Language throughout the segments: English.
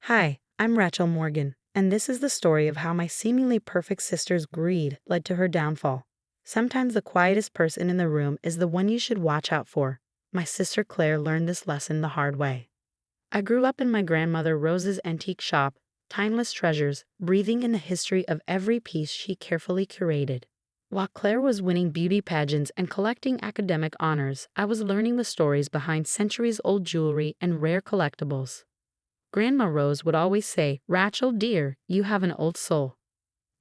Hi, I'm Rachel Morgan, and this is the story of how my seemingly perfect sister's greed led to her downfall. Sometimes the quietest person in the room is the one you should watch out for. My sister Claire learned this lesson the hard way. I grew up in my grandmother Rose's antique shop, timeless treasures, breathing in the history of every piece she carefully curated. While Claire was winning beauty pageants and collecting academic honors, I was learning the stories behind centuries-old jewelry and rare collectibles. Grandma Rose would always say, "Rachel, dear, you have an old soul.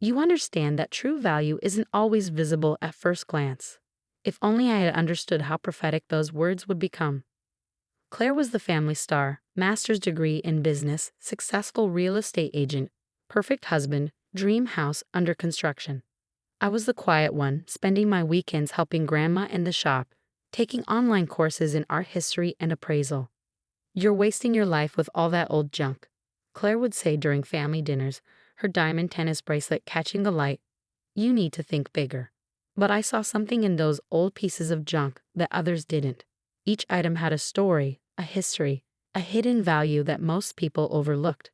You understand that true value isn't always visible at first glance." If only I had understood how prophetic those words would become. Claire was the family star, master's degree in business, successful real estate agent, perfect husband, dream house under construction. I was the quiet one, spending my weekends helping Grandma in the shop, taking online courses in art history and appraisal. "You're wasting your life with all that old junk," Claire would say during family dinners, her diamond tennis bracelet catching the light. "You need to think bigger." But I saw something in those old pieces of junk that others didn't. Each item had a story, a history, a hidden value that most people overlooked.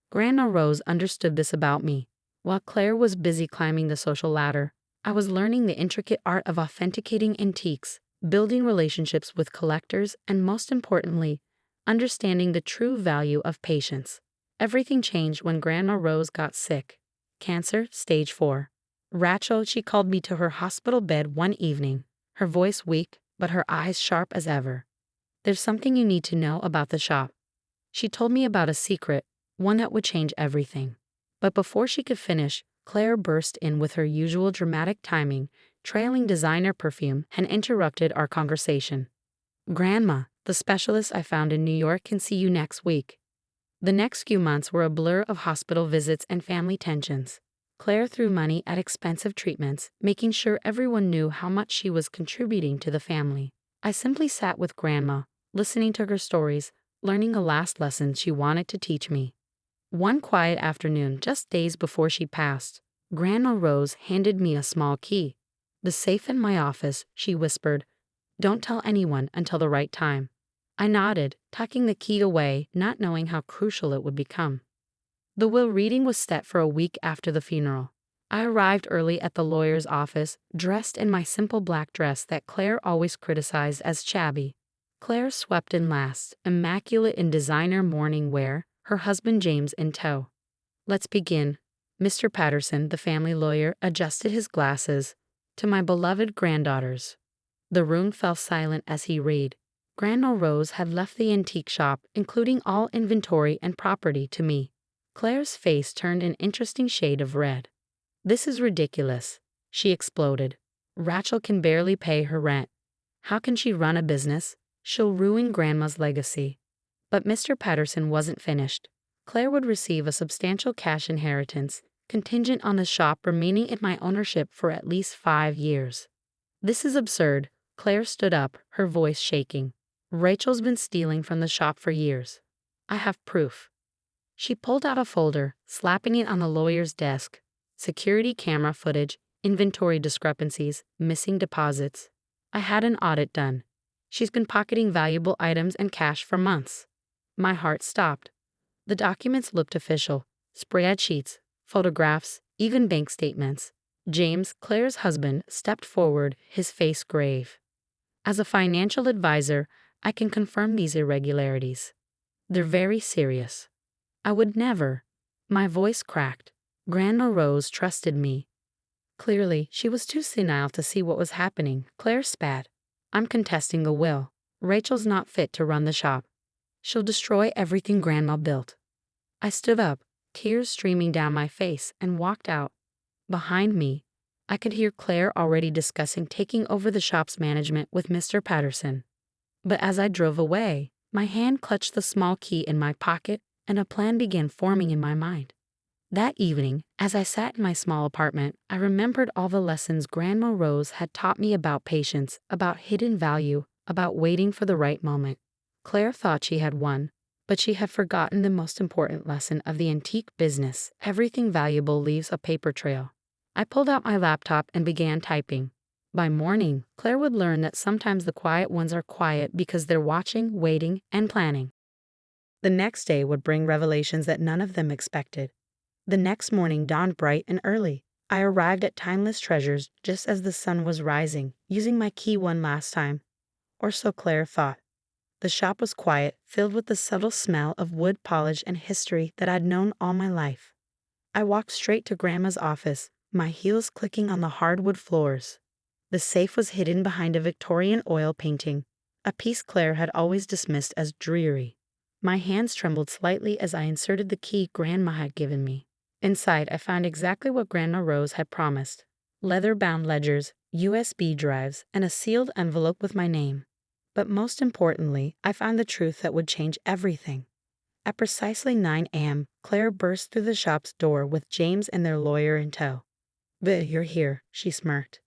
Grandma Rose understood this about me. While Claire was busy climbing the social ladder, I was learning the intricate art of authenticating antiques, building relationships with collectors, and most importantly, understanding the true value of patience. Everything changed when Grandma Rose got sick. Cancer, stage 4. Rachel, she called me to her hospital bed one evening, her voice weak, but her eyes sharp as ever. "There's something you need to know about the shop." She told me about a secret, one that would change everything. But before she could finish, Claire burst in with her usual dramatic timing, trailing designer perfume, and interrupted our conversation. "Grandma, the specialist I found in New York can see you next week." The next few months were a blur of hospital visits and family tensions. Claire threw money at expensive treatments, making sure everyone knew how much she was contributing to the family. I simply sat with Grandma, listening to her stories, learning the last lessons she wanted to teach me. One quiet afternoon, just days before she passed, Grandma Rose handed me a small key. "The safe in my office," she whispered. "Don't tell anyone until the right time." I nodded, tucking the key away, not knowing how crucial it would become. The will reading was set for a week after the funeral. I arrived early at the lawyer's office, dressed in my simple black dress that Claire always criticized as shabby. Claire swept in last, immaculate in designer morning wear, her husband James in tow. "Let's begin." Mr. Patterson, the family lawyer, adjusted his glasses. "To my beloved granddaughters." The room fell silent as he read. Grandma Rose had left the antique shop, including all inventory and property, to me. Claire's face turned an interesting shade of red. "This is ridiculous," she exploded. "Rachel can barely pay her rent. How can she run a business? She'll ruin Grandma's legacy." But Mr. Patterson wasn't finished. Claire would receive a substantial cash inheritance, contingent on the shop remaining in my ownership for at least 5 years. "This is absurd." Claire stood up, her voice shaking. "Rachel's been stealing from the shop for years. I have proof." She pulled out a folder, slapping it on the lawyer's desk. Security camera footage, inventory discrepancies, missing deposits. I had an audit done. "She's been pocketing valuable items and cash for months." My heart stopped. The documents looked official. Spreadsheets, photographs, even bank statements. James, Claire's husband, stepped forward, his face grave. "As a financial advisor, I can confirm these irregularities. They're very serious." "I would never." My voice cracked. Grandma Rose trusted me. Clearly, she was too senile to see what was happening. Claire spat. "I'm contesting the will. Rachel's not fit to run the shop. She'll destroy everything Grandma built." I stood up, tears streaming down my face, and walked out. Behind me, I could hear Claire already discussing taking over the shop's management with Mr. Patterson. But as I drove away, my hand clutched the small key in my pocket, and a plan began forming in my mind. That evening, as I sat in my small apartment, I remembered all the lessons Grandma Rose had taught me about patience, about hidden value, about waiting for the right moment. Claire thought she had won, but she had forgotten the most important lesson of the antique business: everything valuable leaves a paper trail. I pulled out my laptop and began typing. By morning, Claire would learn that sometimes the quiet ones are quiet because they're watching, waiting, and planning. The next day would bring revelations that none of them expected. The next morning dawned bright and early. I arrived at Timeless Treasures just as the sun was rising, using my key one last time. Or so Claire thought. The shop was quiet, filled with the subtle smell of wood polish and history that I'd known all my life. I walked straight to Grandma's office, my heels clicking on the hardwood floors. The safe was hidden behind a Victorian oil painting, a piece Claire had always dismissed as dreary. My hands trembled slightly as I inserted the key Grandma had given me. Inside, I found exactly what Grandma Rose had promised: leather-bound ledgers, USB drives, and a sealed envelope with my name. But most importantly, I found the truth that would change everything. At precisely 9 a.m., Claire burst through the shop's door with James and their lawyer in tow. "But you're here," she smirked.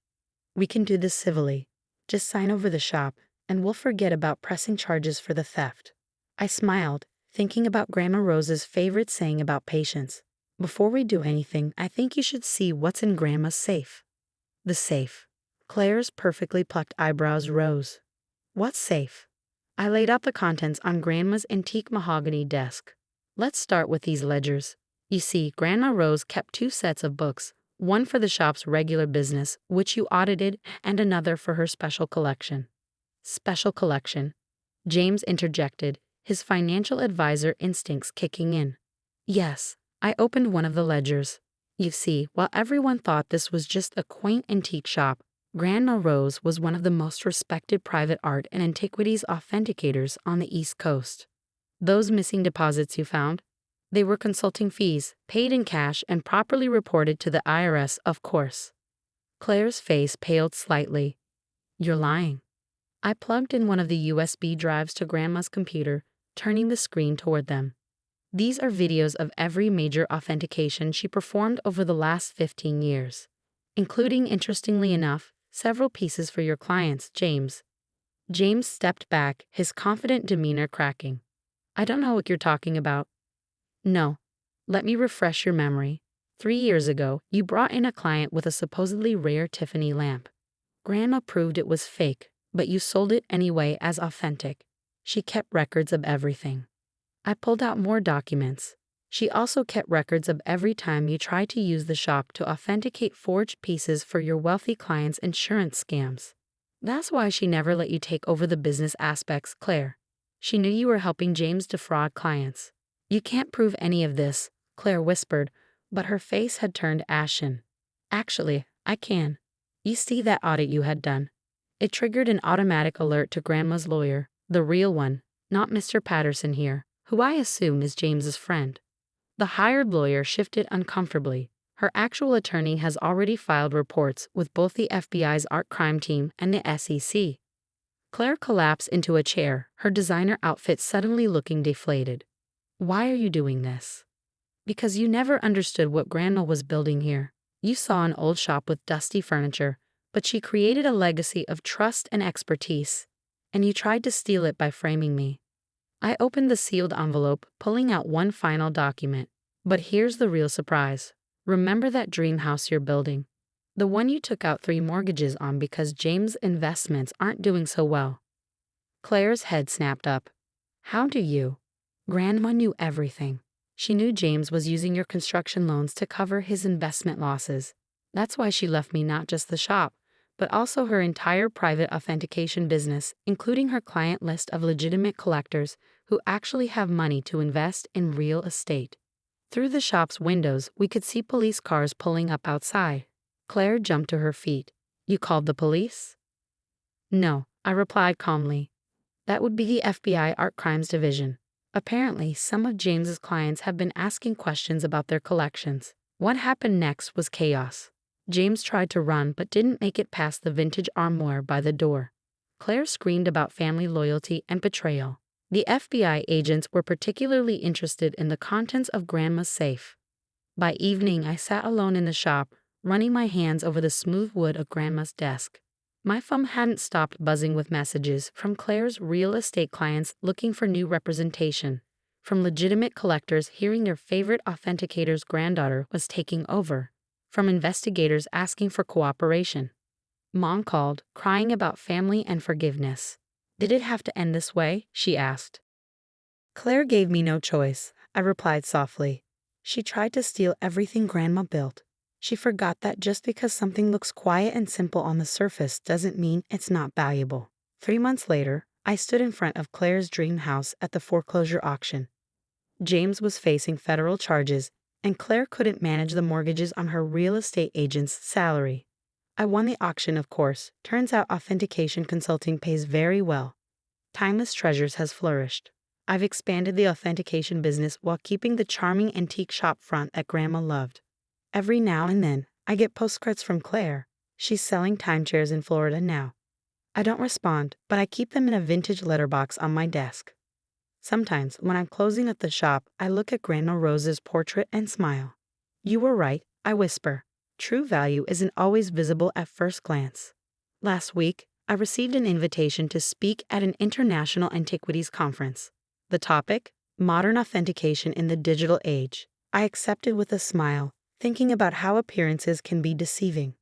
"We can do this civilly. Just sign over the shop, and we'll forget about pressing charges for the theft." I smiled, thinking about Grandma Rose's favorite saying about patience. "Before we do anything, I think you should see what's in Grandma's safe." The safe. Claire's perfectly plucked eyebrows rose. "What safe?" I laid out the contents on Grandma's antique mahogany desk. "Let's start with these ledgers. You see, Grandma Rose kept 2 sets of books, one for the shop's regular business, which you audited, and another for her special collection." "Special collection," James interjected, his financial advisor instincts kicking in. "Yes." I opened one of the ledgers. You see, while everyone thought this was just a quaint antique shop, Grandma Rose was one of the most respected private art and antiquities authenticators on the East Coast. "Those missing deposits you found? They were consulting fees, paid in cash and properly reported to the IRS, of course." Claire's face paled slightly. "You're lying." I plugged in one of the USB drives to Grandma's computer, turning the screen toward them. "These are videos of every major authentication she performed over the last 15 years, including, interestingly enough, several pieces for your clients, James." James stepped back, his confident demeanor cracking. "I don't know what you're talking about." "No. Let me refresh your memory. 3 years ago, you brought in a client with a supposedly rare Tiffany lamp. Grandma proved it was fake, but you sold it anyway as authentic. She kept records of everything." I pulled out more documents. "She also kept records of every time you tried to use the shop to authenticate forged pieces for your wealthy clients' insurance scams. That's why she never let you take over the business aspects, Claire. She knew you were helping James defraud clients." "You can't prove any of this," Claire whispered, but her face had turned ashen. "Actually, I can. You see that audit you had done? It triggered an automatic alert to Grandma's lawyer, the real one, not Mr. Patterson here, who I assume is James's friend." The hired lawyer shifted uncomfortably. "Her actual attorney has already filed reports with both the FBI's art crime team and the SEC." Claire collapsed into a chair, her designer outfit suddenly looking deflated. "Why are you doing this?" "Because you never understood what Grandma was building here. You saw an old shop with dusty furniture, but she created a legacy of trust and expertise, and you tried to steal it by framing me." I opened the sealed envelope, pulling out one final document. "But here's the real surprise. Remember that dream house you're building? The one you took out 3 mortgages on because James' investments aren't doing so well." Claire's head snapped up. "How do you?" "Grandma knew everything. She knew James was using your construction loans to cover his investment losses. That's why she left me not just the shop, but also her entire private authentication business, including her client list of legitimate collectors who actually have money to invest in real estate." Through the shop's windows, we could see police cars pulling up outside. Claire jumped to her feet. "You called the police?" "No," I replied calmly. "That would be the FBI Art Crimes Division. Apparently, some of James's clients have been asking questions about their collections. What happened next was chaos. James tried to run but didn't make it past the vintage armoire by the door." Claire screamed about family loyalty and betrayal. The FBI agents were particularly interested in the contents of Grandma's safe. By evening, I sat alone in the shop, running my hands over the smooth wood of Grandma's desk. My phone hadn't stopped buzzing with messages from Claire's real estate clients looking for new representation, from legitimate collectors hearing their favorite authenticator's granddaughter was taking over, from investigators asking for cooperation. Mom called, crying about family and forgiveness. "Did it have to end this way?" she asked. Claire gave me no choice, I replied softly. She tried to steal everything Grandma built. She forgot that just because something looks quiet and simple on the surface doesn't mean it's not valuable. 3 months later, I stood in front of Claire's dream house at the foreclosure auction. James was facing federal charges, and Claire couldn't manage the mortgages on her real estate agent's salary. I won the auction, of course. Turns out authentication consulting pays very well. Timeless Treasures has flourished. I've expanded the authentication business while keeping the charming antique shop front that Grandma loved. Every now and then, I get postcards from Claire. She's selling timeshares in Florida now. I don't respond, but I keep them in a vintage letterbox on my desk. Sometimes, when I'm closing up the shop, I look at Grandma Rose's portrait and smile. You were right, I whisper. True value isn't always visible at first glance. Last week, I received an invitation to speak at an international antiquities conference. The topic? Modern authentication in the digital age. I accepted with a smile, thinking about how appearances can be deceiving.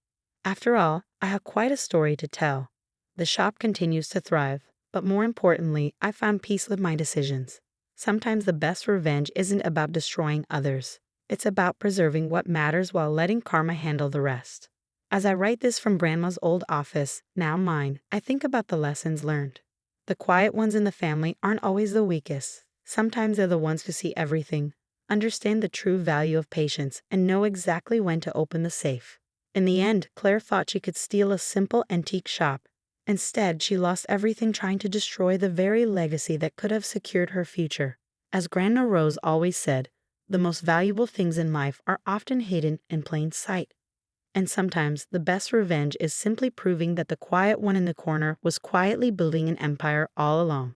After all, I have quite a story to tell. The shop continues to thrive, but more importantly, I found peace with my decisions. Sometimes the best revenge isn't about destroying others. It's about preserving what matters while letting karma handle the rest. As I write this from Grandma's old office, now mine, I think about the lessons learned. The quiet ones in the family aren't always the weakest. Sometimes they're the ones who see everything, understand the true value of patience, and know exactly when to open the safe. In the end, Claire thought she could steal a simple antique shop. Instead, she lost everything trying to destroy the very legacy that could have secured her future. As Grandma Rose always said, the most valuable things in life are often hidden in plain sight. And sometimes the best revenge is simply proving that the quiet one in the corner was quietly building an empire all along.